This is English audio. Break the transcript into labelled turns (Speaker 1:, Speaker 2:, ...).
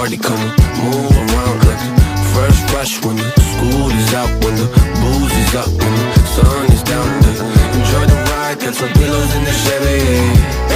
Speaker 1: party, come on, move around like a first rush when the school is out, when the booze is up, when the sun is down. Enjoy the ride, got some pillows in the Chevy.